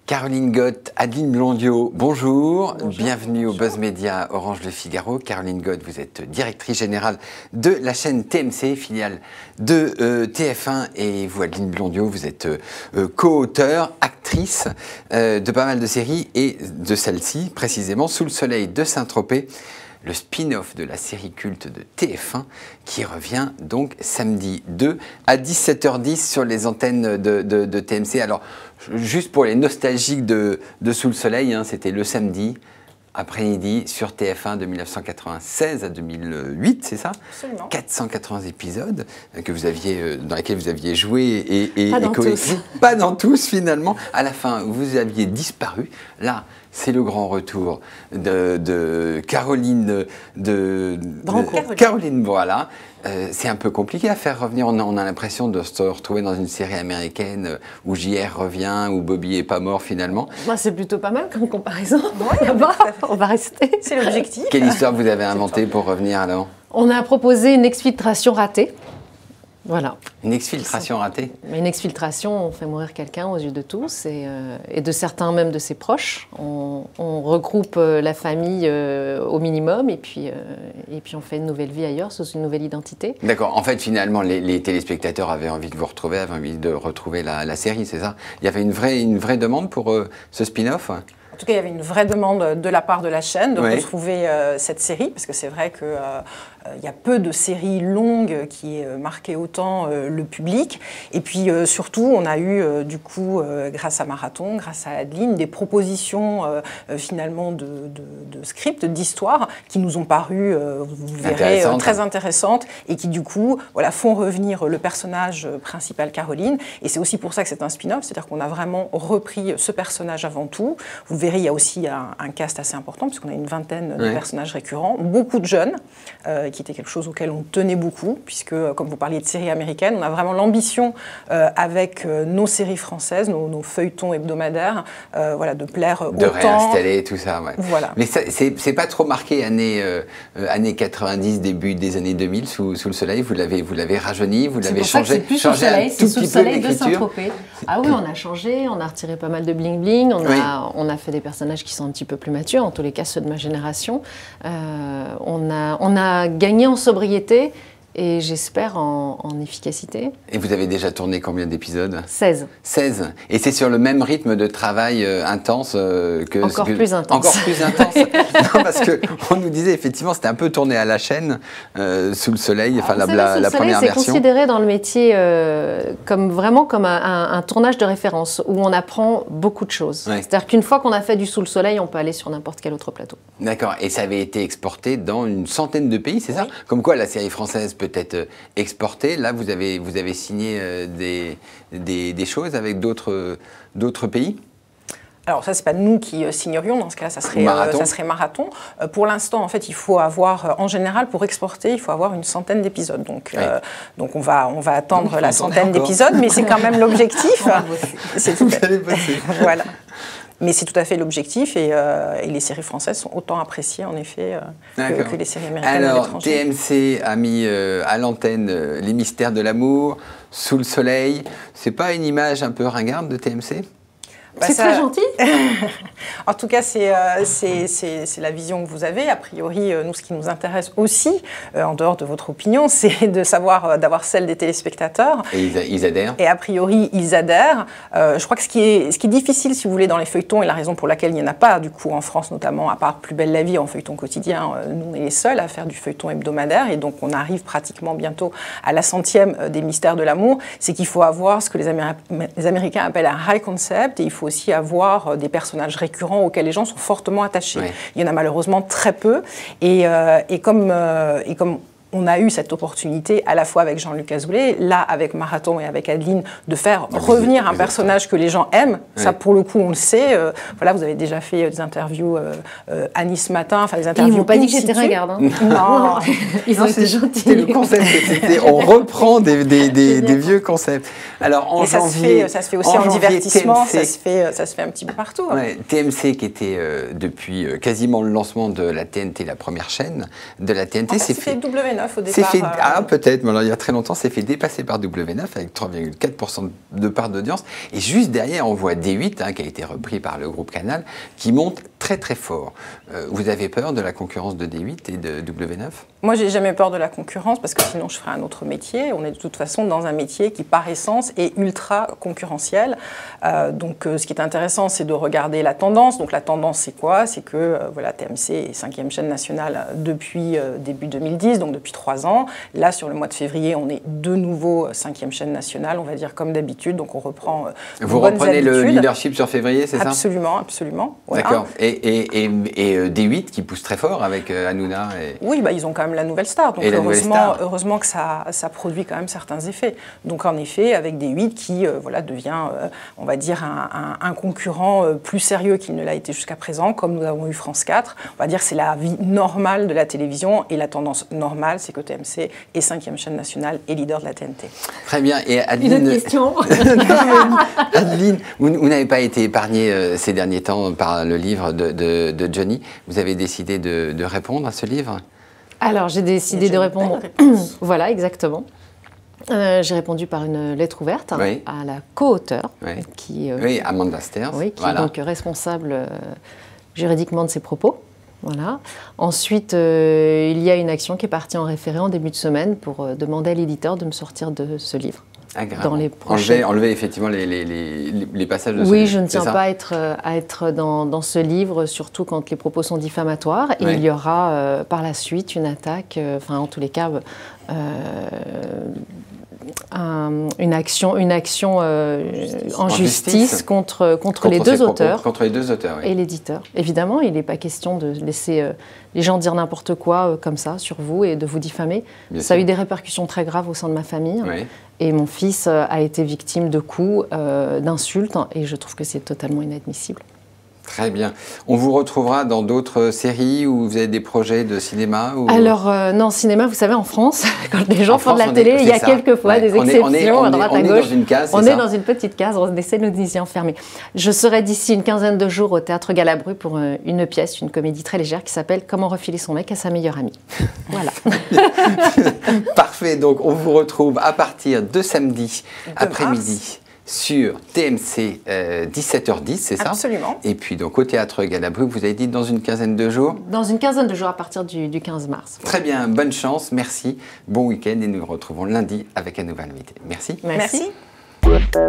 Caroline Gott, Adeline Blondiau, bonjour. Bienvenue au Buzz Media Orange Le Figaro. Caroline Gott, vous êtes directrice générale de la chaîne TMC, filiale de TF1. Et vous, Adeline Blondiau, vous êtes co-auteure, actrice de pas mal de séries et de celle-ci, précisément Sous le soleil de Saint-Tropez, le spin-off de la série culte de TF1 qui revient donc samedi 2 à 17h10 sur les antennes de TMC. Alors, juste pour les nostalgiques de Sous le soleil, hein, c'était le samedi après-midi sur TF1 de 1996 à 2008, c'est ça? Absolument. 480 épisodes que vous aviez, dans lesquels vous aviez joué et pas dans tous. Pas dans tous finalement. À la fin, vous aviez disparu. Là, c'est le grand retour de Caroline, Caroline, voilà. C'est un peu compliqué à faire revenir. On a l'impression de se retrouver dans une série américaine où JR revient, où Bobby est pas mort finalement. Bah, c'est plutôt pas mal comme comparaison. Ouais, on va rester. C'est l'objectif. Quelle histoire vous avez inventée pour revenir alors? On a proposé une exfiltration ratée. Voilà. Une exfiltration ratée? Une exfiltration, on fait mourir quelqu'un aux yeux de tous et de certains même de ses proches. On regroupe la famille au minimum et puis on fait une nouvelle vie ailleurs sous une nouvelle identité. D'accord. En fait, finalement, les téléspectateurs avaient envie de vous retrouver, avaient envie de retrouver la série, c'est ça? Il y avait une vraie demande pour ce spin-off? En tout cas, il y avait une vraie demande de la part de la chaîne de retrouver cette série, parce que c'est vrai que il y a peu de séries longues qui marquaient autant le public. Et puis surtout, on a eu du coup, grâce à Marathon, grâce à Adeline, des propositions finalement de scripts, d'histoires qui nous ont paru, vous verrez, très intéressantes et qui du coup voilà, font revenir le personnage principal Caroline. Et c'est aussi pour ça que c'est un spin-off, c'est-à-dire qu'on a vraiment repris ce personnage avant tout. Vous verrez, il y a aussi un cast assez important, puisqu'on a une vingtaine de personnages récurrents, beaucoup de jeunes, qui était quelque chose auquel on tenait beaucoup, puisque, comme vous parliez de séries américaines, on a vraiment l'ambition, avec nos séries françaises, nos feuilletons hebdomadaires, voilà, de plaire autant. De réinstaller tout ça, ouais. Voilà. Mais c'est pas trop marqué années 90, début des années 2000, sous le soleil, vous l'avez rajeuni, vous l'avez changé. C'est plus Sous le soleil, c'est Sous le soleil de Saint-Tropez. Ah oui, on a changé, on a retiré pas mal de bling-bling, on a fait des personnages qui sont un petit peu plus matures, en tous les cas ceux de ma génération. On a gagné en sobriété et j'espère en efficacité. Et vous avez déjà tourné combien d'épisodes? 16. 16. Et c'est sur le même rythme de travail intense que... Encore plus intense. Encore plus intense. Non, parce qu'on nous disait effectivement c'était un peu tourné à la chaîne, Sous le soleil, enfin la première version. C'est considéré dans le métier vraiment comme un tournage de référence où on apprend beaucoup de choses. Ouais. C'est-à-dire qu'une fois qu'on a fait du Sous le soleil, on peut aller sur n'importe quel autre plateau. D'accord. Et ça avait été exporté dans une centaine de pays, c'est ça? Comme quoi la série française peut être exportée. Là, vous avez signé des choses avec d'autres pays? Alors ça, c'est pas nous qui signerions, dans ce cas-là, ça serait Marathon. Pour l'instant, en fait, il faut avoir, en général, pour exporter, il faut avoir une centaine d'épisodes. Donc on va attendre la centaine d'épisodes, mais c'est quand même l'objectif. Vous allez bosser. Voilà. Mais c'est tout à fait l'objectif et les séries françaises sont autant appréciées en effet que les séries américaines à l'étranger. Alors TMC a mis à l'antenne Les Mystères de l'amour, Sous le soleil. C'est pas une image un peu ringarde de TMC? C'est très gentil. En tout cas, c'est la vision que vous avez. A priori, nous, ce qui nous intéresse aussi, en dehors de votre opinion, c'est de savoir, d'avoir celle des téléspectateurs. Et ils adhèrent. Et a priori, ils adhèrent. Je crois que ce qui est difficile, si vous voulez, dans les feuilletons, et la raison pour laquelle il n'y en a pas, du coup, en France notamment, à part Plus belle la vie en feuilleton quotidien, nous, on est les seuls à faire du feuilleton hebdomadaire. Et donc, on arrive pratiquement bientôt à la 100e des Mystères de l'amour. C'est qu'il faut avoir ce que les Américains appellent un high concept, et il faut aussi avoir des personnages récurrents auxquels les gens sont fortement attachés. Ouais. Il y en a malheureusement très peu. Et comme on a eu cette opportunité, à la fois avec Jean-Luc Azoulay, là avec Marathon et avec Adeline, de faire revenir un personnage que les gens aiment. Ouais. Ça, pour le coup, on le sait. Voilà, vous avez déjà fait des interviews à Nice Matin, enfin des interviews. Ils m'ont pas dit que j'étais ringarde. Hein. Non, ils ont été gentils. C'était le concept. On reprend des vieux concepts. Alors en janvier, ça se fait aussi en divertissement. TMC, ça se fait un petit peu partout. Hein. Ouais, TMC qui était depuis quasiment le lancement de la TNT, la première chaîne de la TNT, c'est fait W9. au départ. Ah, peut-être, mais alors, il y a très longtemps, c'est fait dépasser par W9 avec 3,4% de part d'audience. Et juste derrière, on voit D8, hein, qui a été repris par le groupe Canal, qui monte très très fort. Vous avez peur de la concurrence de D8 et de W9 ? Moi, j'ai jamais peur de la concurrence parce que sinon, je ferais un autre métier. On est de toute façon dans un métier qui, par essence, est ultra concurrentiel. Donc, ce qui est intéressant, c'est de regarder la tendance. Donc, la tendance, c'est quoi? C'est que voilà, TMC est 5e chaîne nationale depuis début 2010, donc depuis 3 ans. Là, sur le mois de février, on est de nouveau 5e chaîne nationale, on va dire comme d'habitude. Donc, on reprend. Vous reprenez le leadership sur février, c'est ça? Absolument, absolument. Voilà. D'accord. Et D8 qui pousse très fort avec Hanouna. Oui, bah, ils ont quand même la nouvelle star. Donc, heureusement que ça produit quand même certains effets. Donc, en effet, avec D8 qui voilà, devient, on va dire, un concurrent plus sérieux qu'il ne l'a été jusqu'à présent, comme nous avons eu France 4. On va dire que c'est la vie normale de la télévision et la tendance normale, c'est que TMC est 5e chaîne nationale et leader de la TNT. Très bien. Et Adeline, une autre question. Adeline, vous n'avez pas été épargnée ces derniers temps par le livre de Johnny. Vous avez décidé de répondre à ce livre? Alors, j'ai décidé de répondre. Voilà, exactement. J'ai répondu par une lettre ouverte à la co-auteure, qui Amanda Sters, qui est donc responsable juridiquement de ses propos. Voilà. Ensuite, il y a une action qui est partie en référé en début de semaine pour demander à l'éditeur de me sortir de ce livre. Dans les prochains... enlever effectivement les passages de ce livre. Oui, je ne tiens pas à être dans ce livre, surtout quand les propos sont diffamatoires. Et il y aura par la suite une attaque, enfin en tous les cas, une action en justice contre les deux auteurs. Contre les deux auteurs, oui. Et l'éditeur. Évidemment, il n'est pas question de laisser les gens dire n'importe quoi comme ça sur vous et de vous diffamer. Ça a eu des répercussions très graves au sein de ma famille. Oui. Et mon fils a été victime de coups, d'insultes, et je trouve que c'est totalement inadmissible. Très bien. On vous retrouvera dans d'autres séries ou vous avez des projets de cinéma ou... Alors, non, cinéma, vous savez, en France, quand les gens font de la télé, il y a quelquefois des exceptions à droite à gauche. On est dans une petite case, on essaie de nous y enfermer. Je serai d'ici une quinzaine de jours au Théâtre Galabru pour une pièce, une comédie très légère qui s'appelle « Comment refiler son mec à sa meilleure amie ». Voilà. Parfait, donc on vous retrouve à partir de samedi après-midi sur TMC 17h10, c'est ça? Absolument. Et puis donc au Théâtre Galabru, vous avez dit dans une quinzaine de jours? Dans une quinzaine de jours à partir du 15 mars. Très bien, bonne chance, merci, bon week-end et nous nous retrouvons lundi avec un nouvel invité. Merci. Merci. Merci.